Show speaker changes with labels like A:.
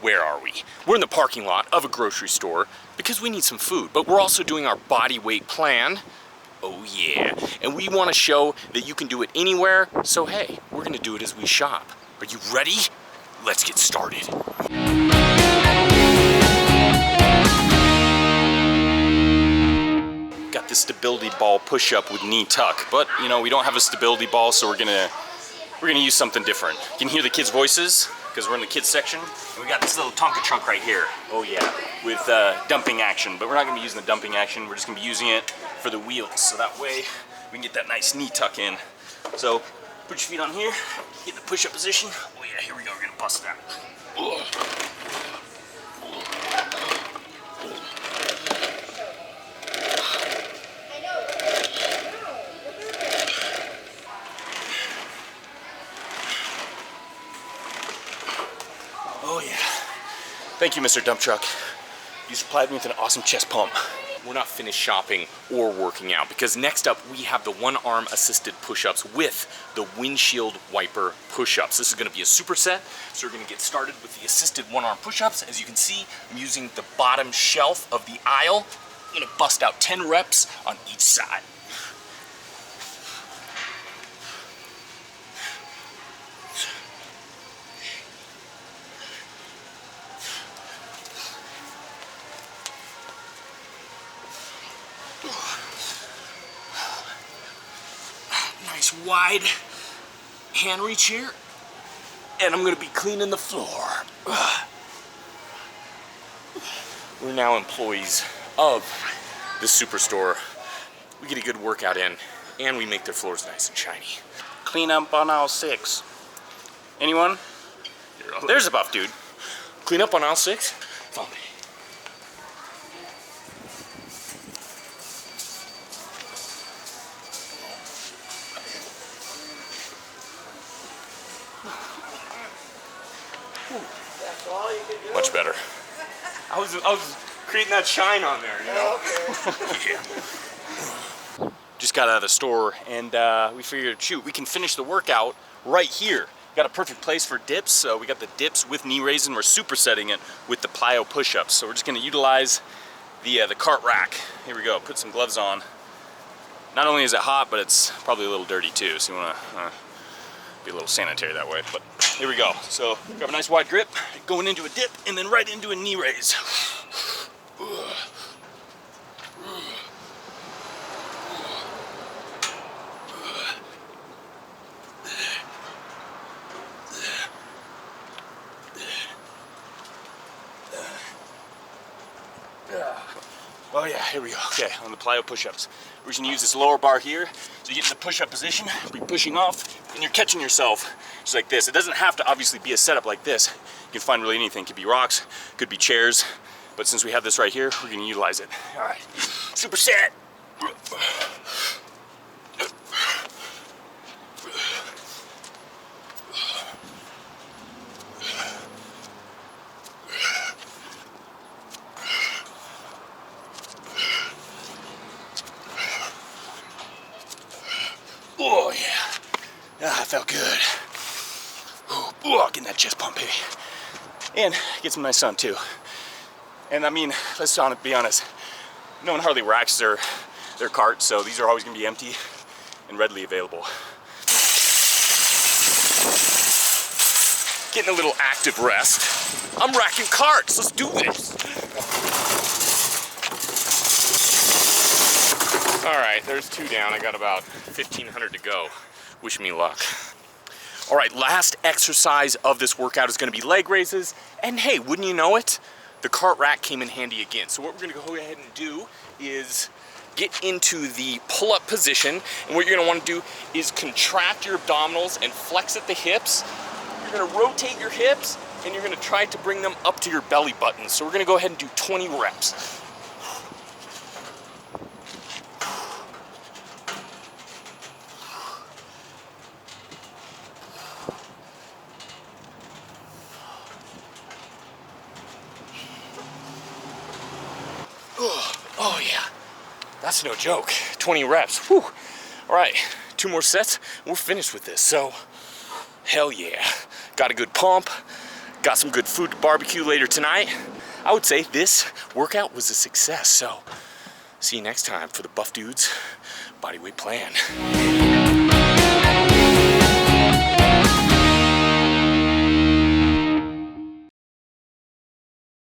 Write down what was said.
A: where are we? We're in the parking lot of a grocery store because we need some food, but we're also doing our body weight plan. Oh yeah, and we want to show that you can do it anywhere, so hey, we're gonna do it as we shop. Are you ready? Let's get started. Got the stability ball push-up with knee tuck, but you know, we don't have a stability ball, so we're gonna use something different. You can hear the kids' voices because we're in the kids section, and we got this little Tonka trunk right here. Oh yeah, with dumping action, but we're not gonna be using the dumping action. We're just gonna be using it for the wheels, so that way we can get that nice knee tuck in. So put your feet on here, get in the push-up position. Oh yeah, here we go. We're gonna bust that. Oh yeah. Thank you, Mr. Dump Truck. You supplied me with an awesome chest pump. We're not finished shopping or working out because next up we have the one-arm assisted push-ups with the windshield wiper push-ups. This is gonna be a superset, so we're gonna get started with the assisted one-arm push-ups. As you can see, I'm using the bottom shelf of the aisle. I'm gonna bust out 10 reps on each side. Nice wide hand reach here, and I'm gonna be cleaning the floor. We're now employees of the Superstore. We get a good workout in, and we make their floors nice and shiny. Clean up on aisle 6. Anyone? There's a buff dude. Clean up on aisle 6? Follow me. Much better. I was creating that shine on there, you know? Okay. Yeah. Just got out of the store and we figured, shoot, we can finish the workout right here. Got a perfect place for dips, so we got the dips with knee raises and we're supersetting it with the plyo push-ups. So we're just gonna utilize the cart rack. Here we go, put some gloves on. Not only is it hot, but it's probably a little dirty too, so you wanna be a little sanitary that way, but here we go. So grab a nice wide grip, going into a dip, and then right into a knee raise. Oh yeah, here we go. Okay, on the plyo push-ups. We're just gonna use this lower bar here. So you get in the push-up position, be pushing off, and you're catching yourself just like this. It doesn't have to obviously be a setup like this. You can find really anything. Could be rocks, could be chairs, but since we have this right here, we're gonna utilize it. All right, superset. Oh yeah, I felt good. Oh, getting that chest pump, baby. And get some nice sun too. And I mean, let's be honest, no one hardly racks their cart, so these are always gonna be empty and readily available. Getting a little active rest. I'm racking carts, let's do this. All right, there's 2 down. I got about 1,500 to go. Wish me luck. All right, last exercise of this workout is gonna be leg raises. And hey, wouldn't you know it? The cart rack came in handy again. So what we're gonna go ahead and do is get into the pull-up position. And what you're gonna wanna do is contract your abdominals and flex at the hips. You're gonna rotate your hips and you're gonna try to bring them up to your belly button. So we're gonna go ahead and do 20 reps. Oh yeah, that's no joke. 20 reps. Whew. All right, 2 more sets, we're finished with this. So, hell yeah. Got a good pump, Got some good food to barbecue later tonight. I would say this workout was a success, so see you next time for the Buff Dudes Bodyweight Plan.